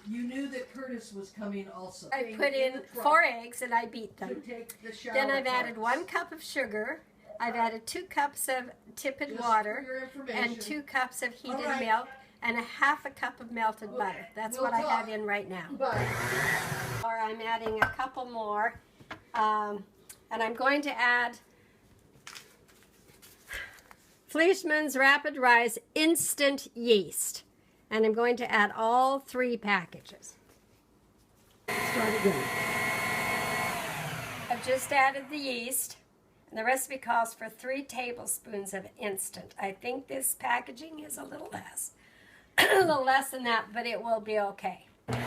You knew that Curtis was coming also. I put in 4 eggs and I beat them. Take the shower Then I've added parts. 1 cup of sugar. I've added 2 cups of tepid Just water for your information. and 2 cups of heated All right. milk and a half a cup of melted butter. That's we'll what I talk. have in right now. Bye. Or I'm adding a couple more. And I'm going to add Fleischmann's Rapid Rise Instant Yeast. And I'm going to add all 3 packages. Start again. I've just added the yeast. And the recipe calls for 3 tablespoons of instant. I think this packaging is a little less. A little less than that, but it will be okay. And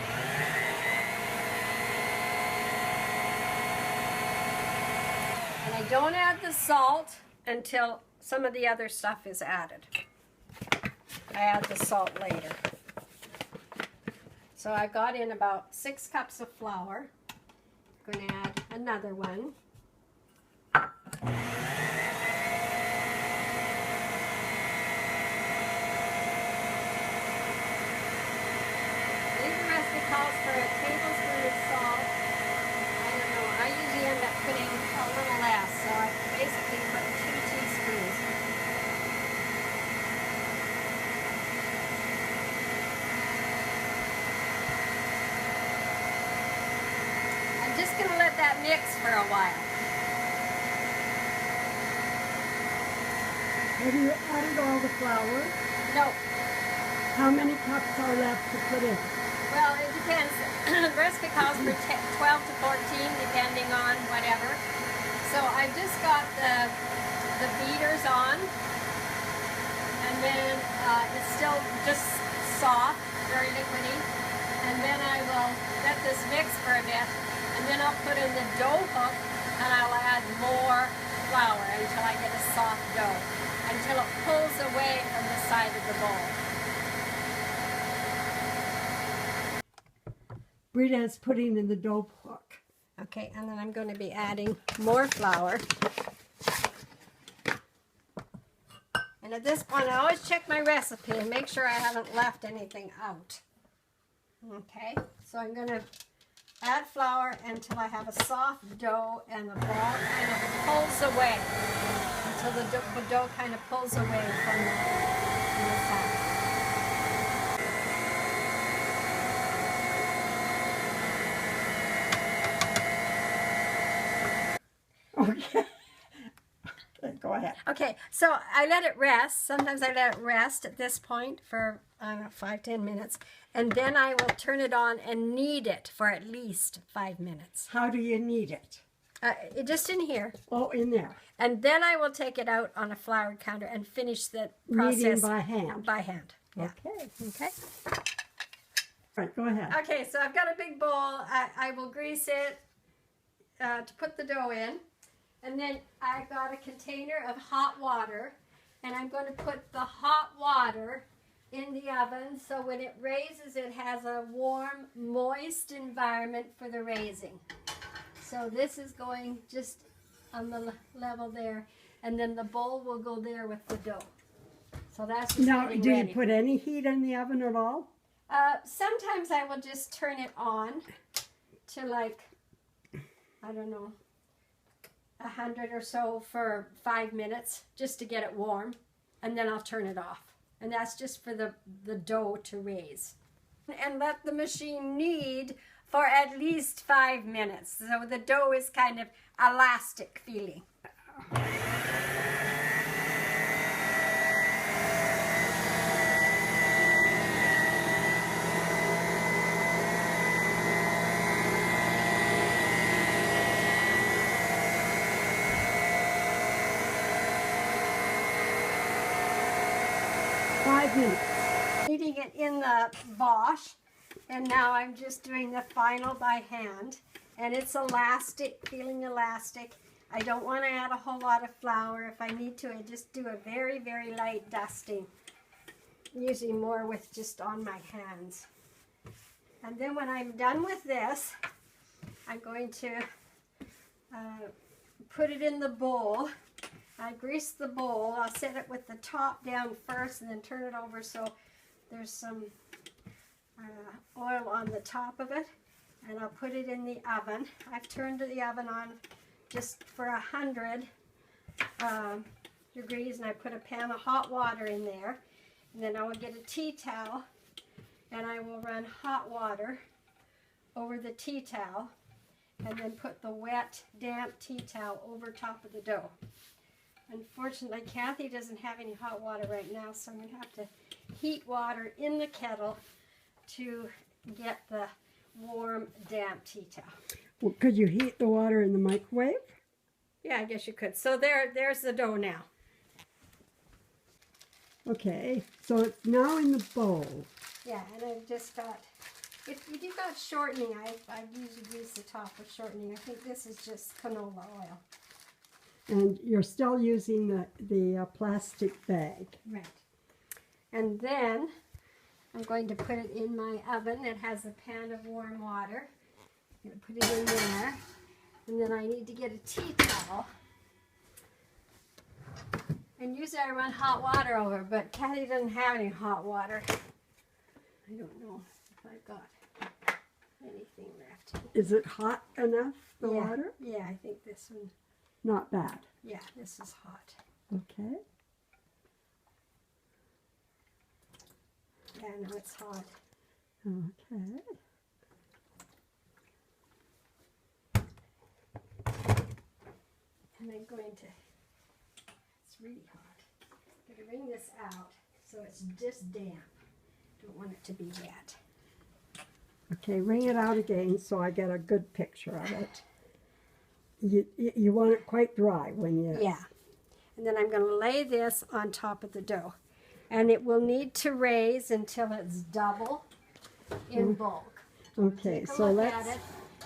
I don't add the salt until some of the other stuff is added. I add the salt later. So I got in about 6 cups of flour. I'm going to add another one. The recipe calls for a tablespoon of salt. I don't know, I usually end up putting a little less, so I basically put 2 teaspoons. I'm just going to let that mix for a while. Have you added all the flour? No, How many cups are left to put in? well, it depends. The recipe calls for 12 to 14, depending on whatever. So I just got the beaters on, and then it's still just soft, very liquidy. And then I will let this mix for a bit, and then I'll put in the dough hook, and I'll add more flour until I get a soft dough, until it pulls away from the side of the bowl. Brita's putting in the dough hook. Okay, and then I'm going to be adding more flour. And at this point, I always check my recipe and make sure I haven't left anything out. Okay, so I'm going to add flour until I have a soft dough and the ball kind of pulls away. Until the dough kind of pulls away from the side. Okay. Okay, go ahead. Okay, so I let it rest. Sometimes I let it rest at this point for, I don't know, 5-10 minutes. And then I will turn it on and knead it for at least 5 minutes. How do you knead it? Just in here. Oh, in there. And then I will take it out on a floured counter and finish the process. Kneading by hand. By hand, yeah. Okay. Okay. Right, go ahead. Okay, so I've got a big bowl. I will grease it to put the dough in. And then I've got a container of hot water. And I'm going to put the hot water in the oven so when it raises, it has a warm, moist environment for the raising. So this is going just on the level there. And then the bowl will go there with the dough. So that's just Now, getting do ready. you put any heat in the oven at all? Sometimes I will just turn it on to like, I don't know, 100 or so for 5 minutes just to get it warm, and then I'll turn it off. And that's just for the dough to raise. And let the machine knead for at least 5 minutes. So the dough is kind of elastic feeling. Kneading it in the Bosch, and now I'm just doing the final by hand, and it's elastic, feeling elastic. I don't want to add a whole lot of flour. If I need to, I just do a very, very light dusting, usually more with just on my hands. And then when I'm done with this, I'm going to put it in the bowl. I grease the bowl. I'll set it with the top down first and then turn it over so there's some oil on the top of it, and I'll put it in the oven. I've turned the oven on just for 100 degrees, and I put a pan of hot water in there, and then I will get a tea towel, and I will run hot water over the tea towel, and then put the wet, damp tea towel over top of the dough. Unfortunately, Kathy doesn't have any hot water right now, so I'm going to have to heat water in the kettle to get the warm, damp tea towel. Well, could you heat the water in the microwave? Yeah, I guess you could. So there's the dough now. Okay, so it's now in the bowl. Yeah, and I've just got, if you've got shortening, I usually use the top with shortening. I think this is just canola oil. And you're still using the plastic bag. Right. And then I'm going to put it in my oven. It has a pan of warm water. I'm going to put it in there. And then I need to get a tea towel. And usually I run hot water over, but Kathy doesn't have any hot water. I don't know if I've got anything left. Is it hot enough, the Yeah. water? Yeah, I think this one. Not bad. Yeah, this is hot. Okay. Yeah, no, it's hot. Okay. And I'm going to, it's really hot. I'm going to wring this out so it's just damp. Don't want it to be wet. Okay, wring it out again so I get a good picture of it. You want it quite dry when you... Yeah. And then I'm going to lay this on top of the dough. And it will need to raise until it's double in bulk. Okay, Take a so look let's... at it.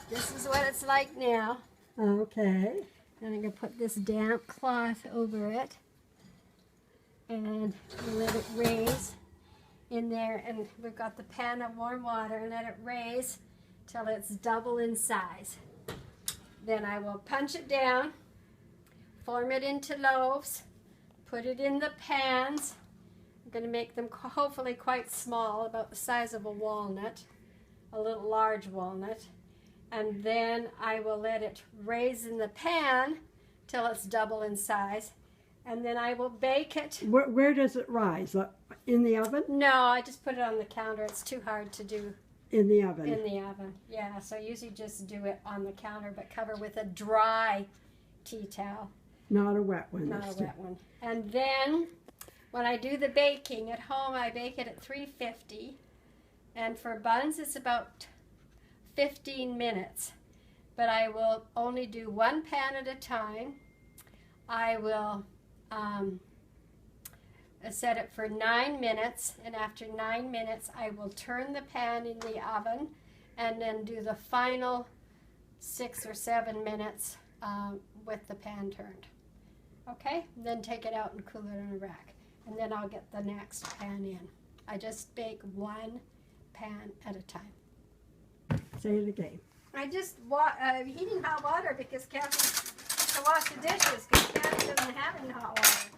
This is what it's like now. Okay. And I'm going to put this damp cloth over it. And let it raise in there. And we've got the pan of warm water, and let it raise till it's double in size. Then I will punch it down, form it into loaves, put it in the pans. I'm going to make them hopefully quite small, about the size of a walnut, a little large walnut. And then I will let it raise in the pan till it's double in size. And then I will bake it. Where does it rise? In the oven? No, I just put it on the counter. It's too hard to do In the oven. in the oven. Yeah, so I usually just do it on the counter, but cover with a dry tea towel, Not a wet one. not a this wet one. And then when I do the baking at home, I bake it at 350. And for buns, it's about 15 minutes. But I will only do one pan at a time. I will set it for 9 minutes, and after 9 minutes I will turn the pan in the oven and then do the final 6 or 7 minutes with the pan turned. Okay, and then take it out and cool it in a rack, and then I'll get the next pan in. I just bake one pan at a time. Say it again. I just heating hot water because Kathy to wash the dishes because Kathy doesn't have any hot water.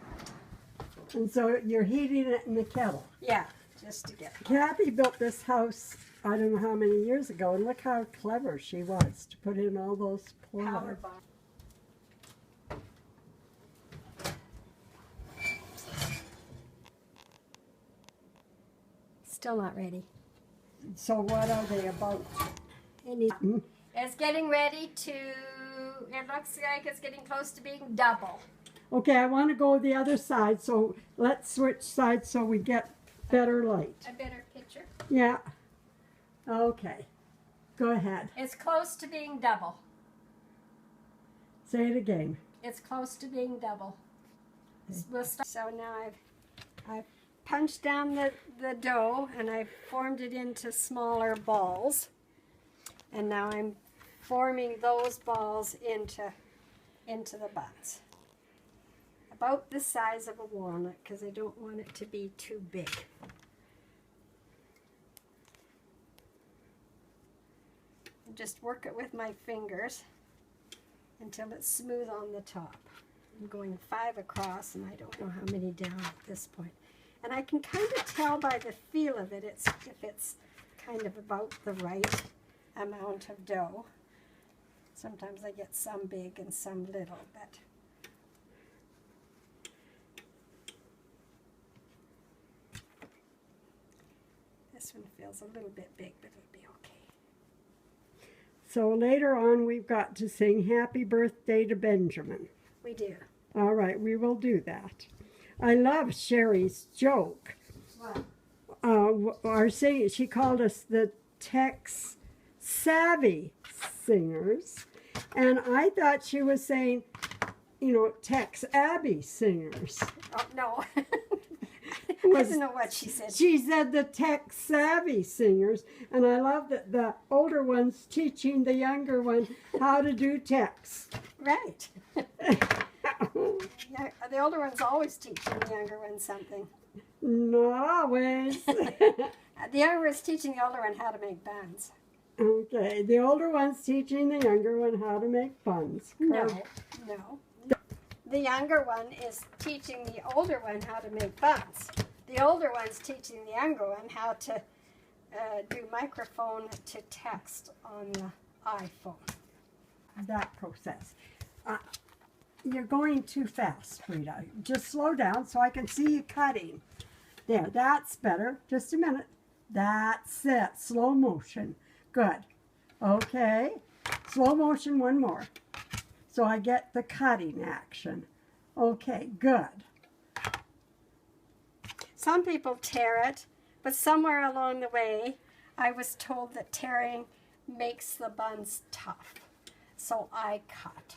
And so you're heating it in the kettle. Yeah, just to get it. Kathy built this house, I don't know how many years ago, and look how clever she was to put in all those Power power. bar. Still not ready. So what are they about? It's getting ready to, it looks like it's getting close to being double. Okay, I want to go the other side, so let's switch sides so we get better light. A better picture. Yeah. Okay. Go ahead. It's close to being double. Say it again. It's close to being double. We'll start. So now I've punched down the dough and I've formed it into smaller balls. And now I'm forming those balls into the buns. About the size of a walnut because I don't want it to be too big. And just work it with my fingers until it's smooth on the top. I'm going 5 across and I don't know how many down at this point. And I can kind of tell by the feel of it if it's kind of about the right amount of dough. Sometimes I get some big and some little, but this one feels a little bit big, but it'll be okay. So later on, we've got to sing Happy Birthday to Benjamin. We do. All right, we will do that. I love Sherry's joke. What? Our singing, she called us the Tex Savvy Singers, and I thought she was saying, you know, Tex Abbey Singers. Oh, no. I Was- don't know what she said. She said the Tech Savvy Singers, and I love that the older ones teaching the younger one how to do text. Right. Yeah, the older one's always teaching the younger one something. Not always. The younger one's teaching the older one how to make buns. Okay, the older one's teaching the younger one how to make buns. No. The younger one is teaching the older one how to make buns. The older one's teaching the younger one how to do microphone to text on the iPhone. That process. You're going too fast, Rita. Just slow down so I can see you cutting. There, that's better. Just a minute. That's it. Slow motion. Good. Okay. Slow motion one more. So I get the cutting action. Okay, good. Some people tear it, but somewhere along the way, I was told that tearing makes the buns tough. So I cut.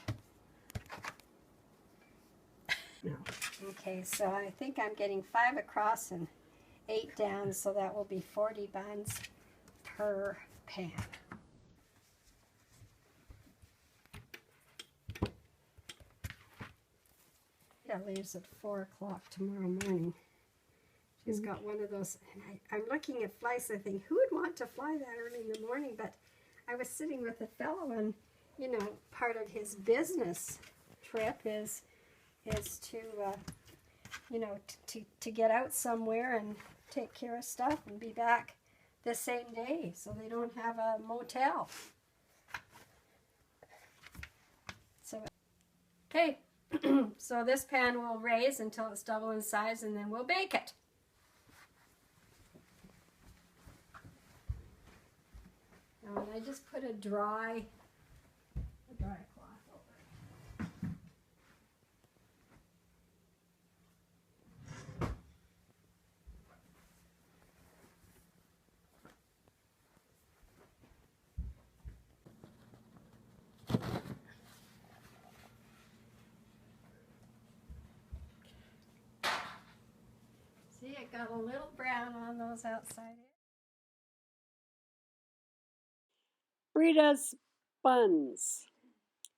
No. Okay, so I think I'm getting 5 across and 8 down, so that will be 40 buns per pan. Rita leaves at 4 o'clock tomorrow morning. She's got one of those, and I'm looking at flights. I think, who would want to fly that early in the morning? But I was sitting with a fellow, and you know, part of his business trip is to you know, to get out somewhere and take care of stuff and be back the same day, so they don't have a motel. So, okay, so this pan will raise until it's double in size, and then we'll bake it. And I just put a dry cloth over it. See, it got a little brown on those outside edges. Rita's Buns,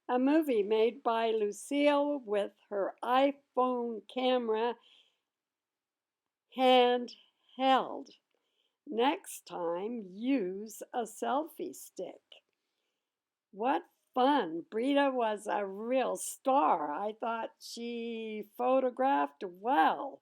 a movie made by Lucille with her iPhone camera handheld. Next time, use a selfie stick. What fun! Brita was a real star. I thought she photographed well.